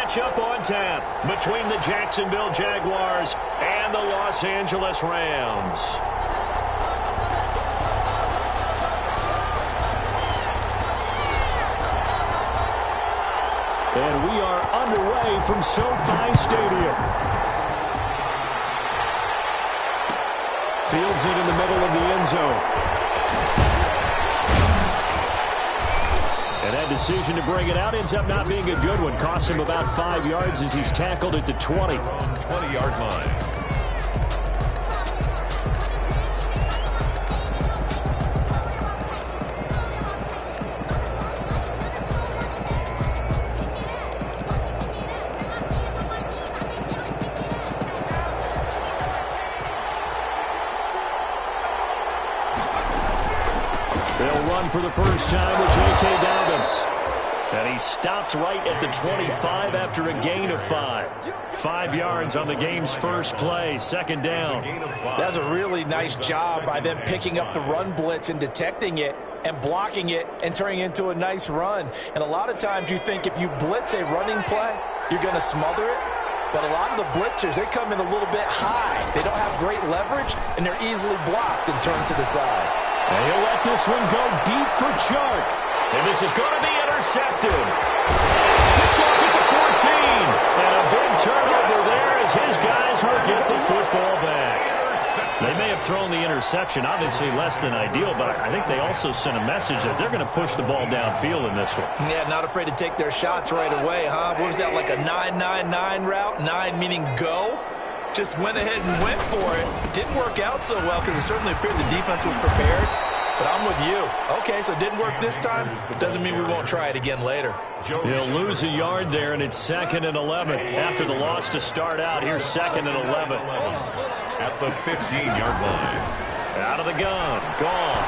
matchup on tap between the Jacksonville Jaguars and the Los Angeles Rams. And we are underway from SoFi Stadium. Fields it in the middle of the end zone. And that decision to bring it out ends up not being a good one. Cost him about 5 yards as he's tackled at the 20. 20-yard line. For the first time with J.K. Dobbins. And he stopped right at the 25 after a gain of 5. 5 yards on the game's first play, second down. That's a really nice job by them picking up the run blitz and detecting it and blocking it and turning it into a nice run. And a lot of times you think if you blitz a running play, you're going to smother it. But a lot of the blitzers, they come in a little bit high. They don't have great leverage, and they're easily blocked and turned to the side. And he'll let this one go deep for Chark. And this is going to be intercepted. Picked off at the 14. And a big turnover there as his guys will get the football back. They may have thrown the interception, obviously less than ideal, but I think they also sent a message that they're going to push the ball downfield in this one. Yeah, not afraid to take their shots right away, huh? What was that, like a 9-9-9 route? 9 meaning go? Just went ahead and went for it. Didn't work out so well because it certainly appeared the defense was prepared. But I'm with you. Okay, so it didn't work this time. Doesn't mean we won't try it again later. He'll lose a yard there, and it's 2nd and 11. After the loss to start out, here's 2nd and 11. At the 15-yard line. Out of the gun. Gone.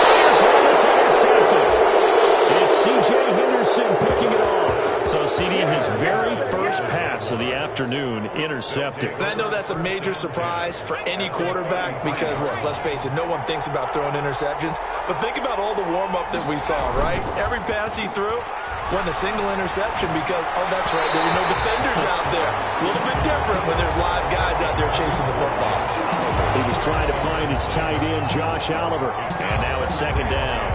Fires one that's intercepted. It's C.J. Henderson picking it off. So, CD, his very first pass of the afternoon intercepted. And I know that's a major surprise for any quarterback because, look, let's face it, no one thinks about throwing interceptions. But think about all the warm-up that we saw, right? Every pass he threw wasn't a single interception because, oh, that's right, there were no defenders out there. A little bit different when there's live guys out there chasing the football. He was trying to find his tight end, Josh Oliver. And now it's 2nd down.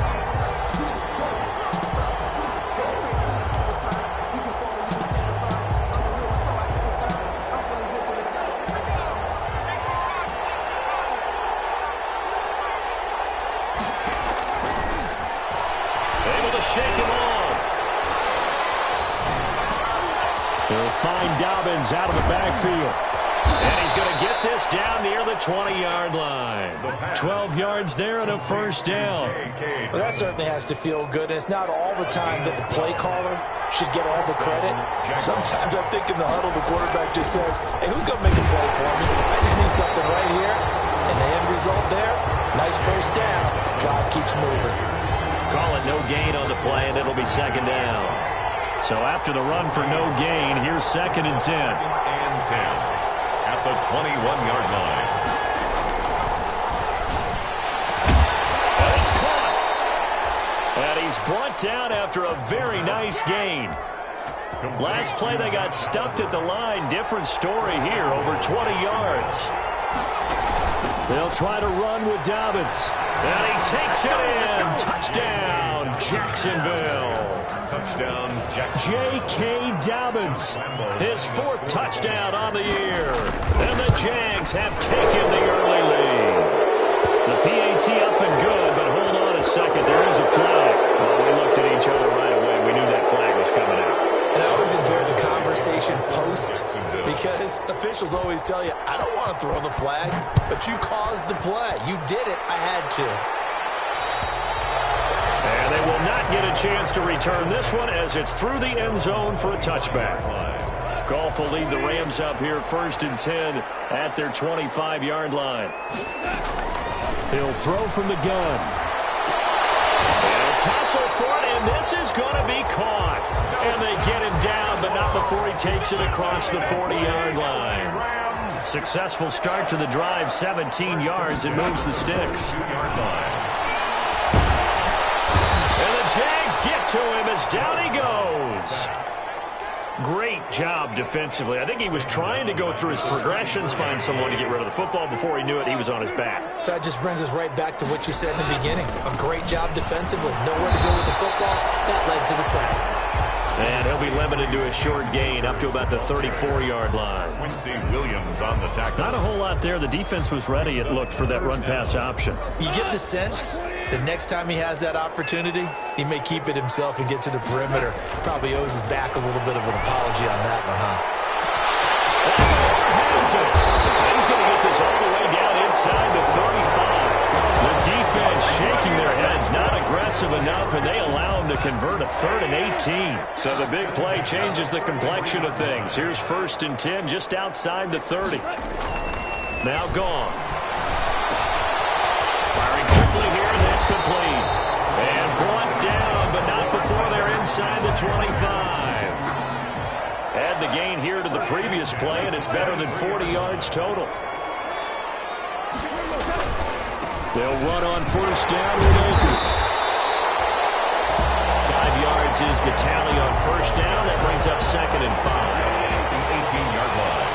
Shake him off. He'll find Dobbins out of the backfield. And he's going to get this down near the 20-yard line. 12 yards there and a first down. Well, that certainly has to feel good. And it's not all the time that the play caller should get all the credit. Sometimes I think in the huddle, the quarterback just says, hey, who's going to make a play for me? I just need something right here. And the end result there, nice first down. Drive keeps moving. Call it no gain on the play, and it'll be 2nd down. So after the run for no gain, here's 2nd and 10. 2nd and 10 at the 21-yard line. And it's caught. And he's brought down after a very nice gain. Last play, they got stuffed at the line. Different story here, over 20 yards. They'll try to run with Dobbins. And he takes it in. Touchdown, Jacksonville. Touchdown, Jacksonville. J.K. Dobbins, his 4th touchdown on the year. And the Jags have taken the early lead. The PAT up and good, but hold on a second. There is a flag. Well, we looked at each other right away. We knew that flag was coming out. And I always enjoy the conversation post because officials always tell you, I don't want to throw the flag, but you caused the play. You did it. I had to. And they will not get a chance to return this one as it's through the end zone for a touchback. Goff will lead the Rams up here 1st and 10 at their 25-yard line. He'll throw from the gun. They'll tussle for it, and this is going to be caught. And they get him down, but not before he takes it across the 40-yard line. Successful start to the drive, 17 yards, and moves the sticks. And the Jags get to him as down he goes. Great job defensively. I think he was trying to go through his progressions, find someone to get rid of the football. Before he knew it, he was on his back. So that just brings us right back to what you said in the beginning. A great job defensively. Nowhere to go with the football. That led to the sack. And he'll be limited to a short gain up to about the 34-yard line. Quincy Williams on the tackle. Not a whole lot there. The defense was ready, it looked, for that run-pass option. You get the sense that next time he has that opportunity, he may keep it himself and get to the perimeter. Probably owes his back a little bit of an apology on that one, huh? He's going to get this all the way down inside the 35. The defense shaking their heads, not aggressive enough, and they allow him to convert a 3rd and 18. So the big play changes the complexion of things. Here's 1st and 10 just outside the 30. Now gone. Firing quickly here, and that's complete. And brought down, but not before they're inside the 25. Add the gain here to the previous play, and it's better than 40 yards total. They'll run on 1st down with Akers. 5 yards is the tally on 1st down. That brings up 2nd and 5. The 18-yard line.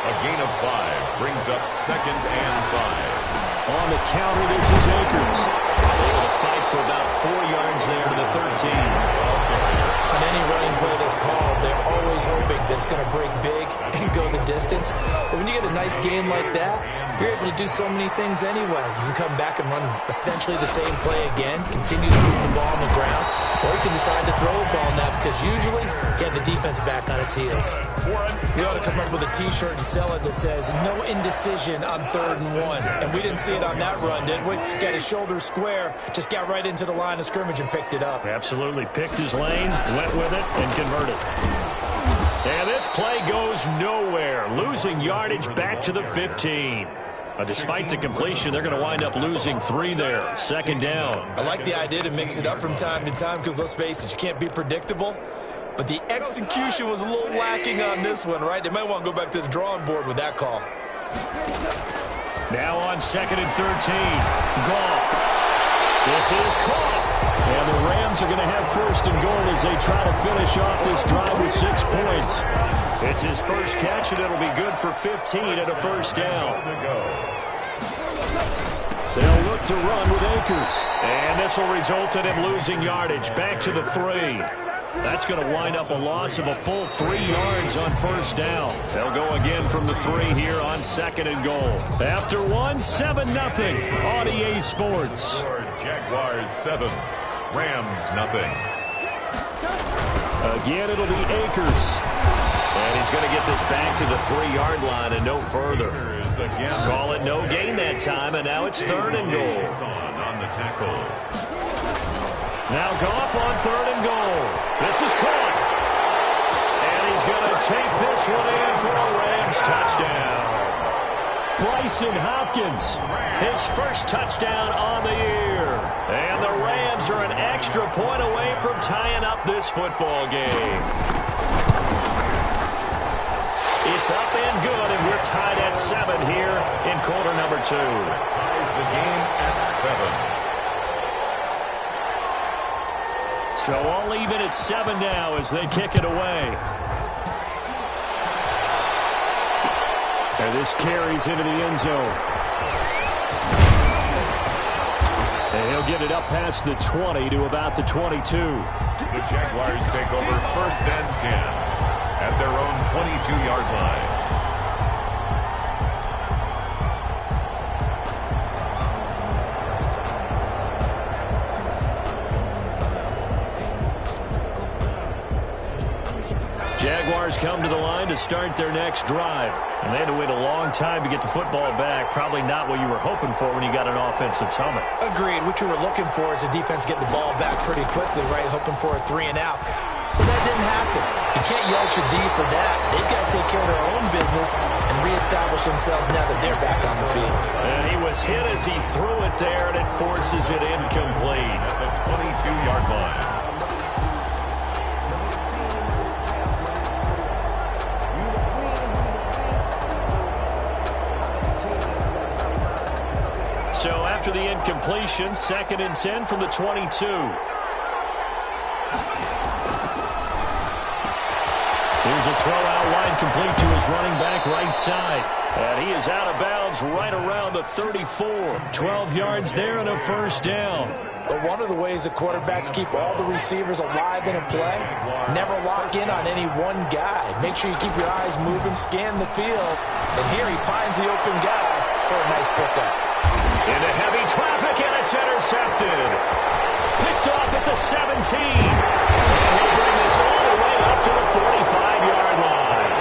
A gain of 5 brings up 2nd and 5. On the counter, this is Akers. Able to fight for about 4 yards there to the 13. On any running play that's called, they're always hoping that it's going to break big and go the distance. But when you get a nice game like that, you're able to do so many things anyway. You can come back and run essentially the same play again, continue to move the ball on the ground, or you can decide to throw a ball now because usually you have the defense back on its heels. We ought to come up with a T-shirt and sell it that says, no indecision on 3rd and 1. And we didn't see it on that run, did we? Got his shoulder square, just got right into the line of scrimmage and picked it up. Absolutely. Picked his lane, went with it, and converted. And this play goes nowhere. Losing yardage back to the 15. Despite the completion, they're going to wind up losing 3 there. 2nd down. I like the idea to mix it up from time to time because, let's face it, you can't be predictable. But the execution was a little lacking on this one, right? They might want to go back to the drawing board with that call. Now on 2nd and 13. Goff. This is caught. And the Rams are going to have 1st and goal as they try to finish off this drive with 6 points. It's his first catch, and it'll be good for 15 at a 1st down. They'll look to run with Akers. And this will result in him losing yardage back to the 3. That's going to wind up a loss of a full 3 yards on 1st down. They'll go again from the 3 here on 2nd and goal. After 1, 7-0 on EA Sports. Jaguars 7, Rams nothing. Again, it'll be Akers. And he's going to get this back to the 3-yard line and no further. Call it no gain that time, and now it's 3rd and goal. On the tackle. Now Goff on 3rd and goal. This is caught. And he's going to take this one in for a Rams touchdown. Bryson Hopkins, his first touchdown on the year. And the Rams are an extra point away from tying up this football game. It's up and good, and we're tied at 7 here in quarter number 2. Ties the game at 7. So all even at 7 now as they kick it away. And this carries into the end zone. And he'll get it up past the 20 to about the 22. The Jaguars take over 1st and 10 at their own 22-yard line. Jaguars come to the line to start their next drive. And they had to wait a long time to get the football back. Probably not what you were hoping for when you got an offense that's humming. Agreed. What you were looking for is the defense getting the ball back pretty quickly, right? Hoping for a 3 and out. So that didn't happen. You can't yard your D for that. They've got to take care of their own business and reestablish themselves now that they're back on the field. And he was hit as he threw it there, and it forces it incomplete. At the 22-yard line. So after the incompletion, 2nd and 10 from the 22. Here's a throw out wide, complete to his running back right side. And he is out of bounds right around the 34. 12 yards there and a first down. But one of the ways the quarterbacks keep all the receivers alive in a play, never lock in on any one guy. Make sure you keep your eyes moving, scan the field. And here he finds the open guy for a nice pickup. Into heavy traffic, and it's intercepted. Picked off at the 17. And he'll bring this all the way up to the 45-yard line.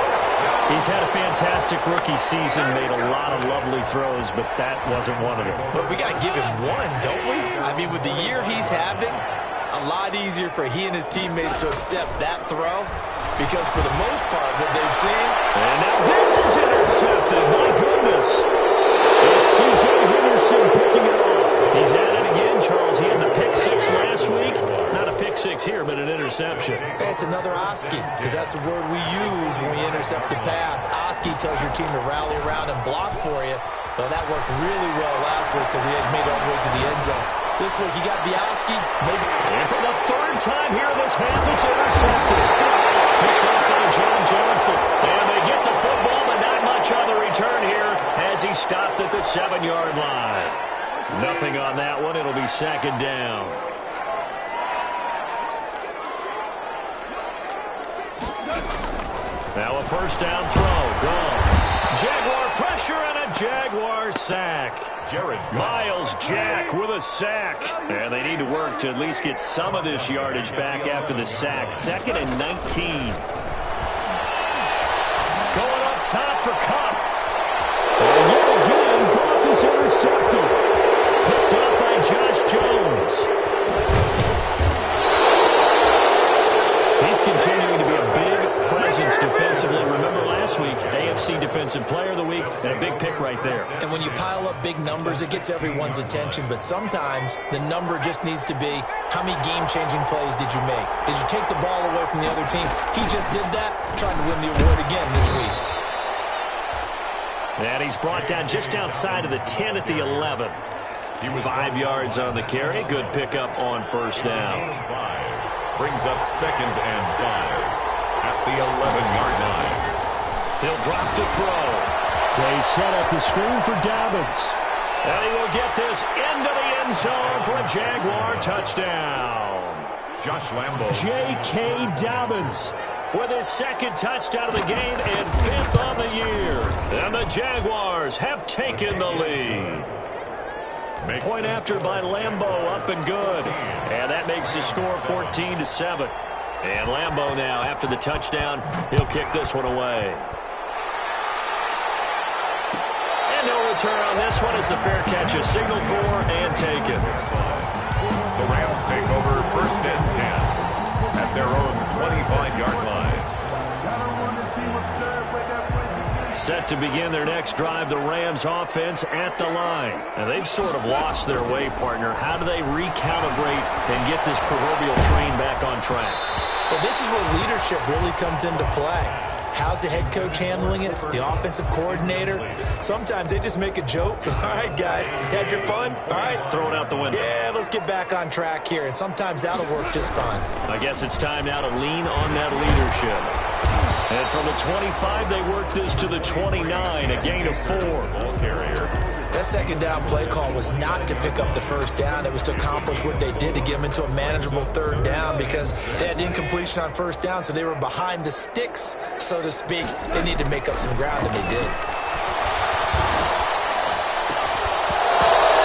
He's had a fantastic rookie season, made a lot of lovely throws, but that wasn't one of them. But we got to give him one, don't we? I mean, with the year he's having, a lot easier for he and his teammates to accept that throw, because for the most part, what they've seen... And now this is intercepted. My goodness. It's C.J. Henderson picking it off. He's at it again, Charles. He had the pick six last week. Not a pick six here, but an interception. Hey, it's another Oski, because that's the word we use when we intercept the pass. Oski tells your team to rally around and block for you. But that worked really well last week because he had made it all the way to the end zone. This week, he got the Oski. Maybe. And for the third time here in this half, it's intercepted. Picked up by John Johnson. And they get the football, but not much on the return here as he stopped at the 7-yard line. Nothing on that one. It'll be second down. Now a first down throw. Gone. Jaguar pressure and a Jaguar sack. Miles Jack with a sack. And they need to work to at least get some of this yardage back after the sack. 2nd and 19. Going up top for Cup. And yet again, Goff is intercepted. Picked up by Josh Jones. He's continuing to be a big presence defensively. Remember last week, AFC Defensive Player of the Week, and a big pick right there. And when you pile up big numbers, it gets everyone's attention. But sometimes the number just needs to be, how many game-changing plays did you make? Did you take the ball away from the other team? He just did that, trying to win the award again this week. And he's brought down just outside of the 10 at the 11. 5 yards on the carry. Good pickup on first down. Brings up 2nd and 5 at the 11-yard line. He'll drop to throw. They set up the screen for Dobbins. And he will get this into the end zone for a Jaguar touchdown. Josh Lambo. J.K. Dobbins with his 2nd touchdown of the game and 5th on the year. And the Jaguars have taken the lead. Point after by Lambo, up and good. And that makes the score 14-7. And Lambo now, after the touchdown, he'll kick this one away. And no return on this one as the fair catch is signaled for and taken. The Rams take over 1st and 10 at their own 25-yard line. Set to begin their next drive, the Rams offense at the line. And they've sort of lost their way, partner. How do they recalibrate and get this proverbial train back on track? Well, this is where leadership really comes into play. How's the head coach handling it? The offensive coordinator? Sometimes they just make a joke. All right, guys, had your fun? All right. Throw it out the window. Yeah, let's get back on track here. And sometimes that'll work just fine. I guess it's time now to lean on that leadership. And from the 25, they work this to the 29, a gain of 4. Ball carrier. That 2nd down play call was not to pick up the first down. It was to accomplish what they did to get them into a manageable 3rd down because they had incompletion on first down, so they were behind the sticks, so to speak. They needed to make up some ground, and they did.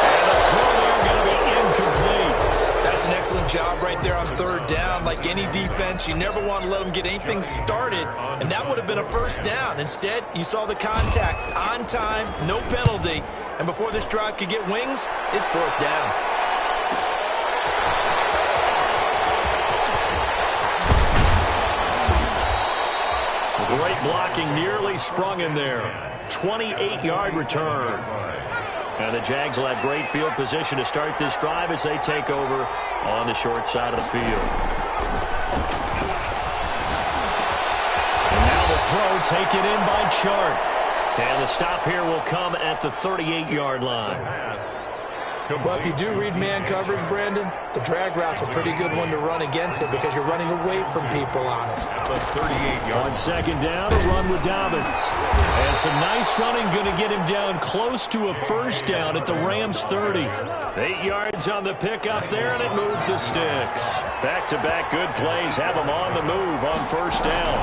And the throw there going to be incomplete. That's an excellent job right there on 3rd down. Like any defense, you never want to let them get anything started, and that would have been a first down. Instead, you saw the contact on time, no penalty. And before this drive could get wings, it's 4th down. Great blocking, nearly sprung in there. 28-yard return. And the Jags will have great field position to start this drive as they take over on the short side of the field. And now the throw taken in by Chark. And the stop here will come at the 38-yard line. Well, if you do read man coverage, Brandon, the drag route's a pretty good one to run against it because you're running away from people on it. At the 38-yard. On second down, a run with Dobbins. And some nice running, going to get him down close to a first down at the Rams 30. 8 yards on the pickup there, and it moves the sticks. Back-to-back good plays have him on the move on first down.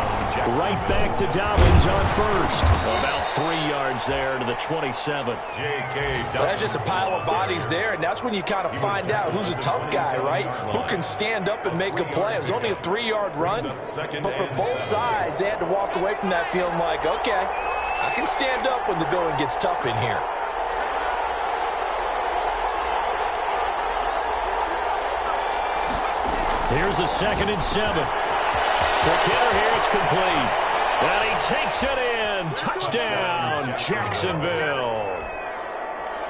Right back to Dobbins on first. About 3 yards there to the 27. Well, that's just a pile of bodies there, and that's when you kind of find out who's a tough guy, right? Who can stand up and make a play. It was only a 3-yard run, but for both sides, they had to walk away from that feeling like, okay, I can stand up when the going gets tough in here. Here's a 2nd and 7. The kicker here, it's complete. And he takes it in. Touchdown, Jacksonville.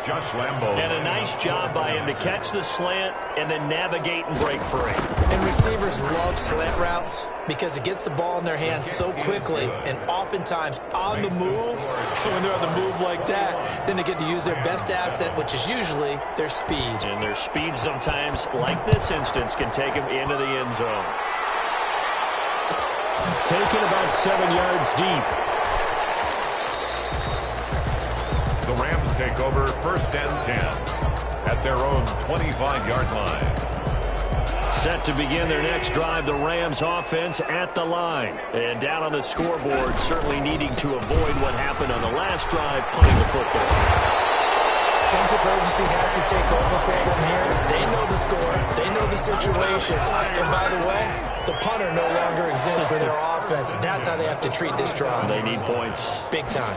Josh Lambo. And a nice job by him to catch the slant and then navigate and break free. And receivers love slant routes because it gets the ball in their hands so quickly and oftentimes on the move. When they're on the move like that, then they get to use their best asset, which is usually their speed. And their speed sometimes, like this instance, can take them into the end zone. Taken about 7 yards deep. The Rams take over 1st and 10 at their own 25-yard line. Set to begin their next drive, the Rams offense at the line. And down on the scoreboard, certainly needing to avoid what happened on the last drive, punting the football. Sense of urgency has to take over for them here. They know the score. They know the situation. And by the way, the punter no longer exists for their offense. That's how they have to treat this drive. They need points. Big time.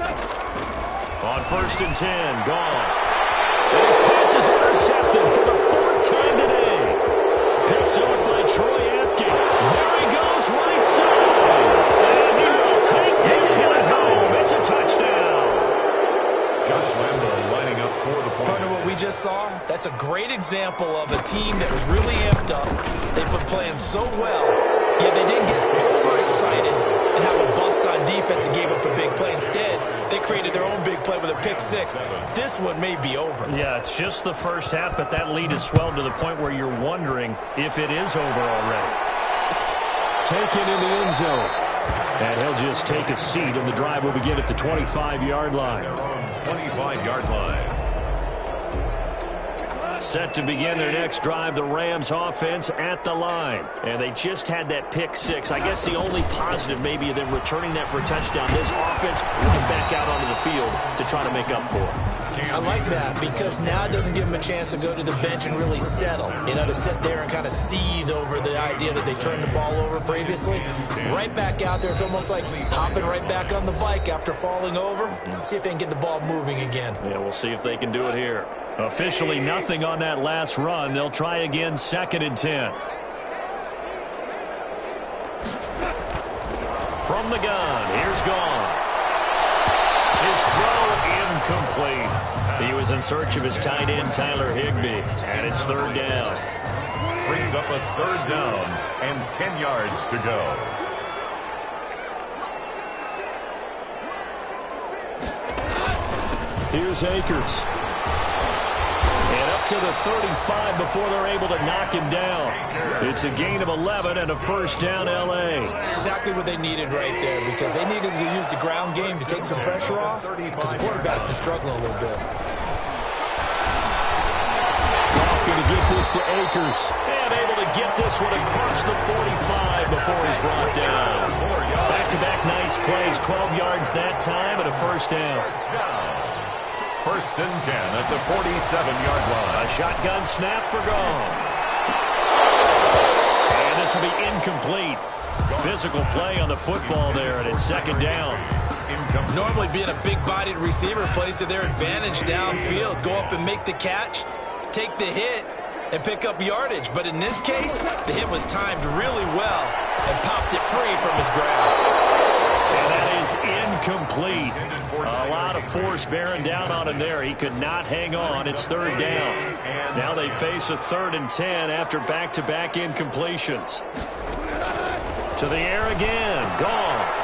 On 1st and 10, Goff. His pass is intercepted for the 4th time today. Picked up by Troy Apke. There he goes, right side. And he will take this one home. It's a touchdown. Josh Lambo lining up for the point. Partner, what we just saw, that's a great example of a team that was really amped up. They've been playing so well, yet they didn't get overexcited and have a bust on defense and gave up a big play. Instead, they created their own big play with a pick six. This one may be over. Yeah, it's just the first half, but that lead has swelled to the point where you're wondering if it is over already. Taken in the end zone. And he'll just take a seat, and the drive will begin at the 25-yard line. 25-yard line. Set to begin their next drive, the Rams offense at the line. And they just had that pick six. I guess the only positive maybe of them returning that for a touchdown. This offense right back out onto the field to try to make up for it. I like that because now it doesn't give them a chance to go to the bench and really settle. You know, to sit there and kind of seethe over the idea that they turned the ball over previously. Right back out there. It's almost like hopping right back on the bike after falling over. See if they can get the ball moving again. Yeah, we'll see if they can do it here. Officially nothing on that last run. They'll try again, 2nd and 10. From the gun, here's Goff. His throw incomplete. He was in search of his tight end, Tyler Higbee, and it's 3rd down. Brings up a 3rd down and 10 yards to go. Here's Akers. And up to the 35 before they're able to knock him down. It's a gain of 11 and a 1st down, L.A. Exactly what they needed right there because they needed to use the ground game to take some pressure off because the quarterback's been struggling a little bit. Goff going to get this to Akers. And able to get this one across the 45 before he's brought down. Back-to-back nice plays, 12 yards that time and a 1st down. 1st and 10 at the 47-yard line. A shotgun snap for Goff. And this will be incomplete. Physical play on the football there, and it's 2nd down. Normally being a big-bodied receiver plays to their advantage downfield. Go up and make the catch, take the hit, and pick up yardage. But in this case, the hit was timed really well and popped it free from his grasp. And that is incomplete. A lot of force bearing down on him there. He could not hang on. It's 3rd down. Now they face a 3rd and 10 after back-to-back incompletions. To the air again. Goff.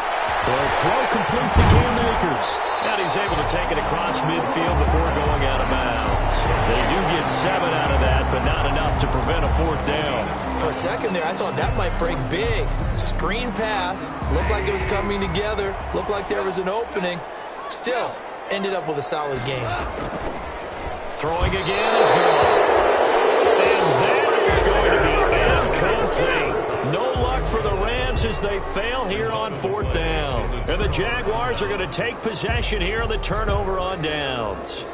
Will throw complete to Cam Akers. And he's able to take it across midfield before going out of bounds. They do get 7 out of that, but not enough to prevent a 4th down. For a second there, I thought that might break big. Screen pass. Looked like it was coming together. Looked like there was an opening. Still, ended up with a solid game. Throwing again is good. And that is going to be incomplete. No luck for the Rams as they fail here on 4th down. And the Jaguars are going to take possession here on the turnover on downs.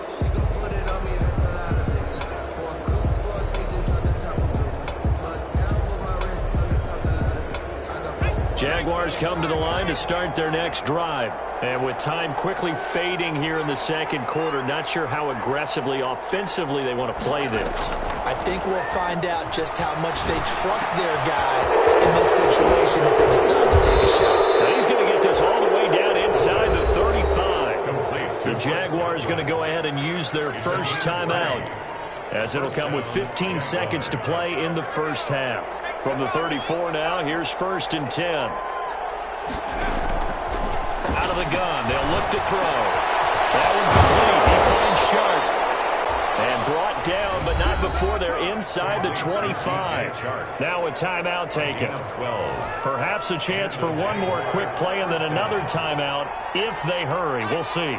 Jaguars come to the line to start their next drive. And with time quickly fading here in the second quarter, not sure how aggressively, offensively they want to play this. I think we'll find out just how much they trust their guys in this situation if they decide to take a shot. Now he's going to get this all the way down inside the 35. The Jaguars going to go ahead and use their first timeout, as it'll come with 15 seconds to play in the first half. From the 34 now, here's 1st and 10. Out of the gun, they'll look to throw. That one complete. He finds Sharp. And brought down, but not before they're inside the 25. Now a timeout taken. Perhaps a chance for one more quick play and then another timeout if they hurry. We'll see.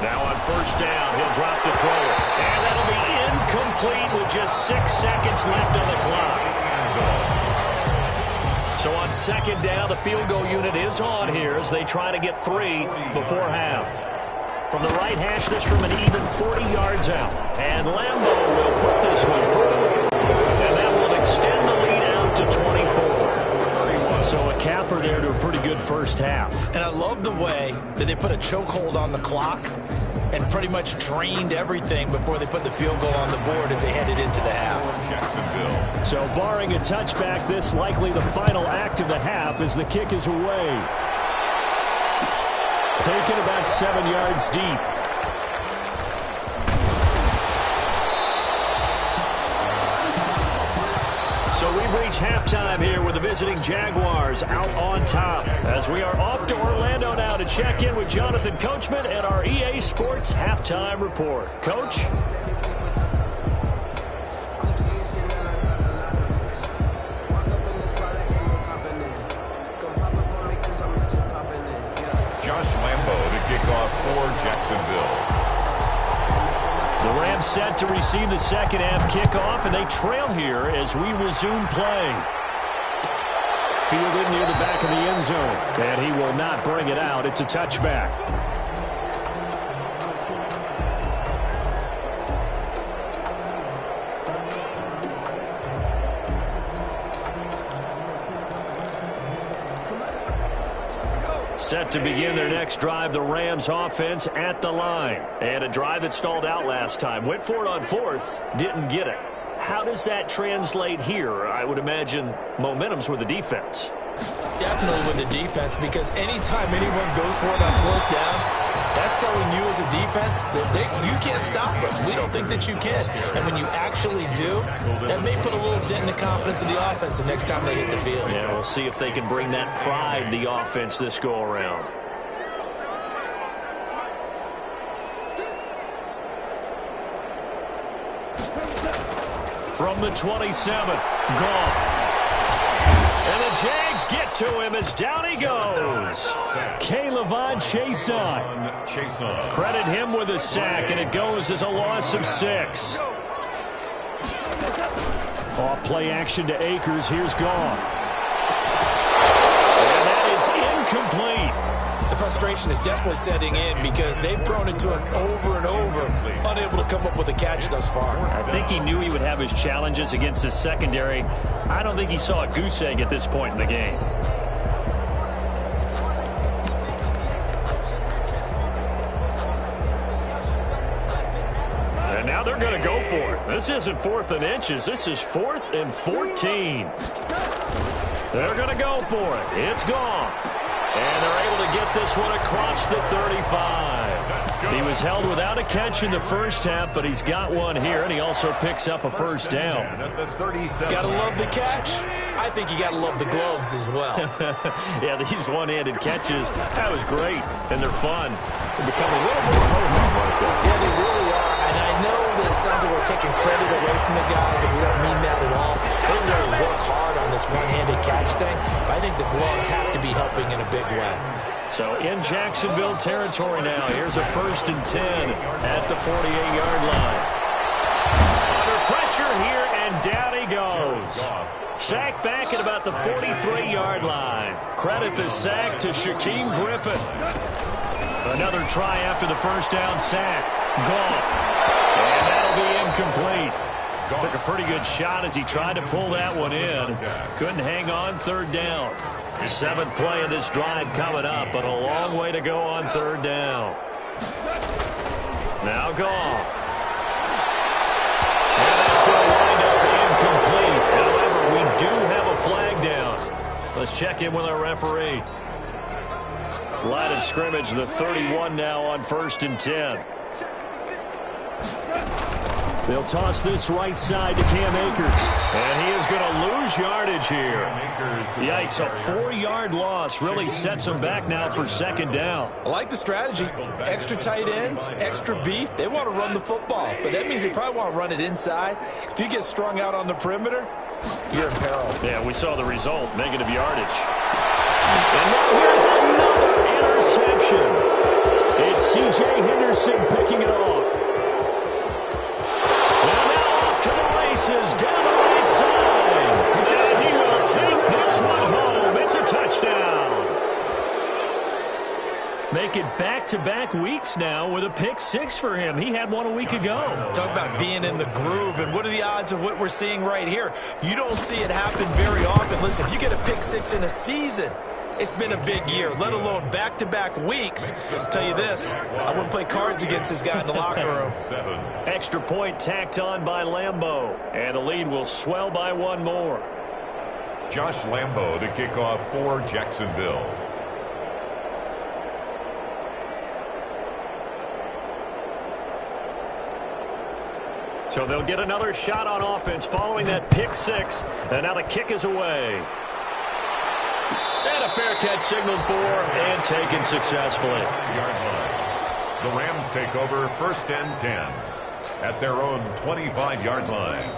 Now on 1st down, he'll drop to throw it. And that'll be incomplete with just 6 seconds left on the clock. So on 2nd down, the field goal unit is on here as they try to get 3 before half. From the right hash, this from an even 40 yards out. And Lambeau will put this one through. And that will extend the lead out to 24. So a capper there to a pretty good first half. And I love the way that they put a chokehold on the clock and pretty much drained everything before they put the field goal on the board as they headed into the half. So barring a touchback, this likely the final act of the half as the kick is away. Taken about 7 yards deep. So we've reached halftime here with the visiting Jaguars out on top, as we are off to Orlando now to check in with Jonathan Coachman and our EA Sports Halftime Report. Coach? Josh Lambeau to kick off for Jacksonville. The Rams set to receive the second half kickoff, and they trail here as we resume play. Fielded near the back of the end zone, and he will not bring it out. It's a touchback. Set to begin their next drive, the Rams offense at the line. And a drive that stalled out last time. Went for it on 4th, didn't get it. How does that translate here? I would imagine momentum's with the defense. Definitely with the defense, because anytime anyone goes for it on 4th down, that's telling you as a defense that you can't stop us. We don't think that you can. And when you actually do, that may put a little dent in the confidence of the offense the next time they hit the field. Yeah, we'll see if they can bring that pride, the offense, this go-around. From the 27, Goff. And the Jags get to him as down he goes. K'Lavon Chaisson. Credit him with a sack, and it goes as a loss of 6. Off play action to Akers. Here's Goff. And that is incomplete. The frustration is definitely setting in because they've thrown it to him over and over, unable to come up with a catch thus far. I think he knew he would have his challenges against his secondary. I don't think he saw a goose egg at this point in the game. And now they're going to go for it. This isn't 4th and inches. This is 4th and 14. They're going to go for it. It's Goff. And they're able to get this one across the 35. He was held without a catch in the first half, but he's got one here, and he also picks up a first down. Gotta love the catch. I think you gotta love the gloves as well. Yeah, these one-handed catches, that was great, and they're fun. They become a little more ho-hum like that. Yeah, they really are, and I know that it sounds like we're taking credit away from the guys, and we don't mean that at all. They really work hard on this one-handed catch thing, but I think the gloves have to be helping in a big way. So in Jacksonville territory now, here's a 1st and 10 at the 48-yard line. Under pressure here, and down he goes. Sack back at about the 43-yard line. Credit the sack to Shaquem Griffin. Another try after the first down sack. Goff. And that'll be incomplete. Took a pretty good shot as he tried to pull that one in. Couldn't hang on 3rd down. The 7th play of this drive coming up, but a long way to go on 3rd down. Now Goff. And that's going to wind up incomplete. However, we do have a flag down. Let's check in with our referee. Line of scrimmage, the 31 now on 1st and 10. They'll toss this right side to Cam Akers. And he is going to lose yardage here. Yikes, a 4-yard loss really sets him back now for 2nd down. I like the strategy. Extra tight ends, extra beef. They want to run the football, but that means they probably want to run it inside. If you get strung out on the perimeter, you're in peril. Yeah, we saw the result, negative yardage. And now here's another interception. It's C.J. Henderson picking it off. Down the right side, and he will take this one home. It's a touchdown. Make it back-to-back weeks now with a pick 6 for him. He had one a week ago. Talk about being in the groove, and what are the odds of what we're seeing right here? You don't see it happen very often. Listen, if you get a pick 6 in a season, it's been a big year, let alone back-to-back weeks. I'll tell you this, I wouldn't play cards against this guy in the locker room. Extra point tacked on by Lambeau, and the lead will swell by one more. Josh Lambeau to kick off for Jacksonville. So they'll get another shot on offense following that pick 6, and now the kick is away. And a fair catch signaled for and taken successfully. The Rams take over 1st and 10 at their own 25-yard line.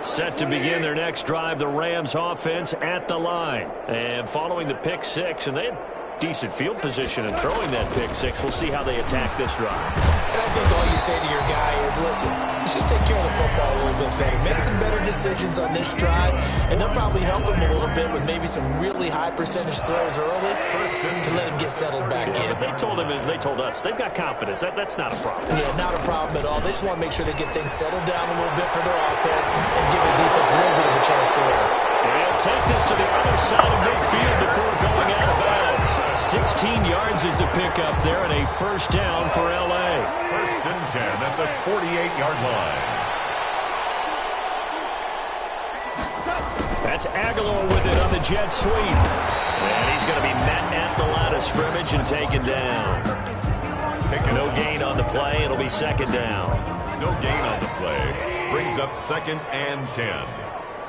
Set to begin their next drive, the Rams offense at the line. And following the pick 6, and they had decent field position in throwing that pick 6. We'll see how they attack this drive. And I think all you say to your guy is, listen, let's just take care of the football a little bit better. Make some better decisions on this drive, and they'll probably help him a little bit with maybe some really high percentage throws early to let him get settled back in. But they told us they've got confidence. That's not a problem. Yeah, not a problem at all. They just want to make sure they get things settled down a little bit for their offense and give the defense a little bit of a chance to rest. And he'll take this to the other side of midfield before going out of bounds. 16 yards is the pickup there, and a 1st down for L.A. 1st and 10 at the 48-yard line. That's Aguilar with it on the jet sweep. And he's going to be met at the line of scrimmage and taken down. No gain on the play. It'll be 2nd down. No gain on the play. Brings up 2nd and 10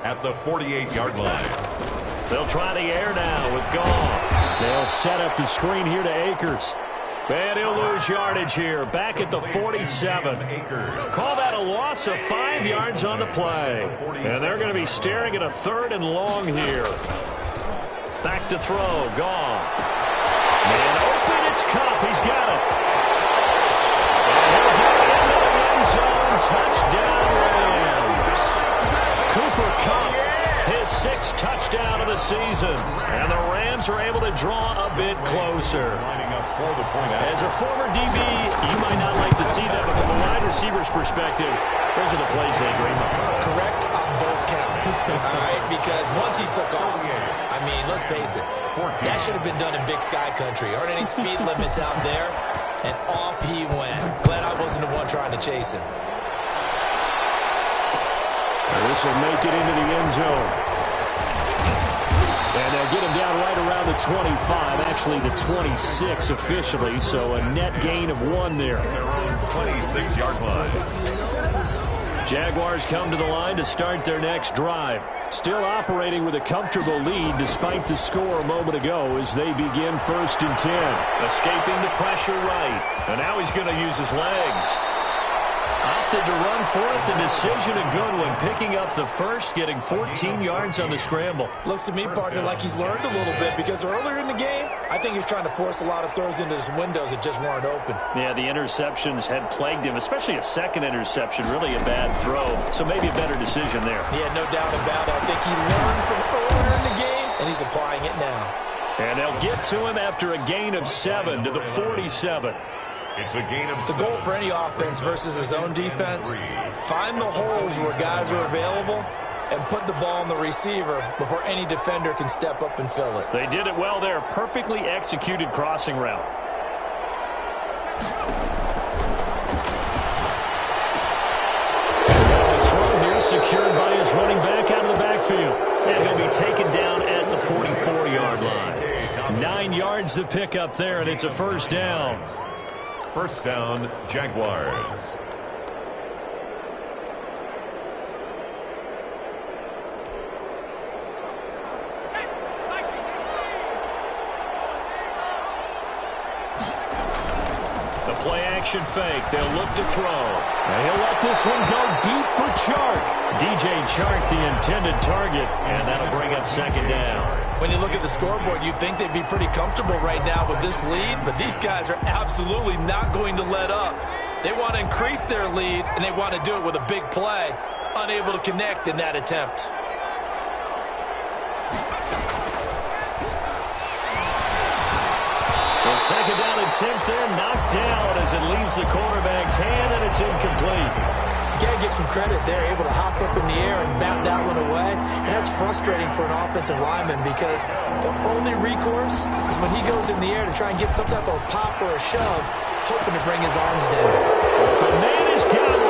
at the 48-yard line. They'll try the air now with Goff. They'll set up the screen here to Akers. And he'll lose yardage here. Back at the 47. Call that a loss of 5 yards on the play. And they're going to be staring at a 3rd and long here. Back to throw. Goff. And open. It's Cup. He's got it. And he'll get into the end zone. Touchdown Rams. Cooper Cup. His 6th touchdown of the season. And the Rams are able to draw a bit closer. As a former DB, you might not like to see that, but from a wide receiver's perspective, those are the plays they dream of. Correct on both counts. All right, because once he took off, I mean, let's face it, that should have been done in Big Sky Country. Aren't any speed limits out there? And off he went. Glad I wasn't the one trying to chase him. This will make it into the end zone. And they'll get him down right around the 25, actually the 26 officially, so a net gain of 1 there. Their own 26-yard line. Jaguars come to the line to start their next drive. Still operating with a comfortable lead despite the score a moment ago as they begin 1st and 10. Escaping the pressure right. And now he's going to use his legs. Opted to run for it. The decision a good one. Picking up the first, getting 14 yards on the scramble. Looks to me, partner, like he's learned a little bit because earlier in the game, I think he was trying to force a lot of throws into his windows that just weren't open. Yeah, the interceptions had plagued him, especially a second interception. Really a bad throw, so maybe a better decision there. Yeah, no doubt about it. I think he learned from earlier in the game, and he's applying it now. And they'll get to him after a gain of 7 to the 47. It's a gain of 7. The goal for any offense versus his own defense, find the holes where guys are available and put the ball on the receiver before any defender can step up and fill it. They did it well there. Perfectly executed crossing route. Throw here secured by his running back out of the backfield. And he'll be taken down at the 44-yard line. 9 yards to pick up there, and it's a 1st down. 1st down, Jaguars. The play-action fake. They'll look to throw. And he'll let this one go deep for Chark. DJ Chark, the intended target, and that'll bring up 2nd down. When you look at the scoreboard, you'd think they'd be pretty comfortable right now with this lead, but these guys are absolutely not going to let up. They want to increase their lead, and they want to do it with a big play. Unable to connect in that attempt. The 2nd down attempt there knocked down as it leaves the quarterback's hand, and it's incomplete. You got to give some credit. They're able to hop up in the air and bat that one away. And that's frustrating for an offensive lineman because the only recourse is when he goes in the air to try and get some type of pop or a shove, hoping to bring his arms down. The man has got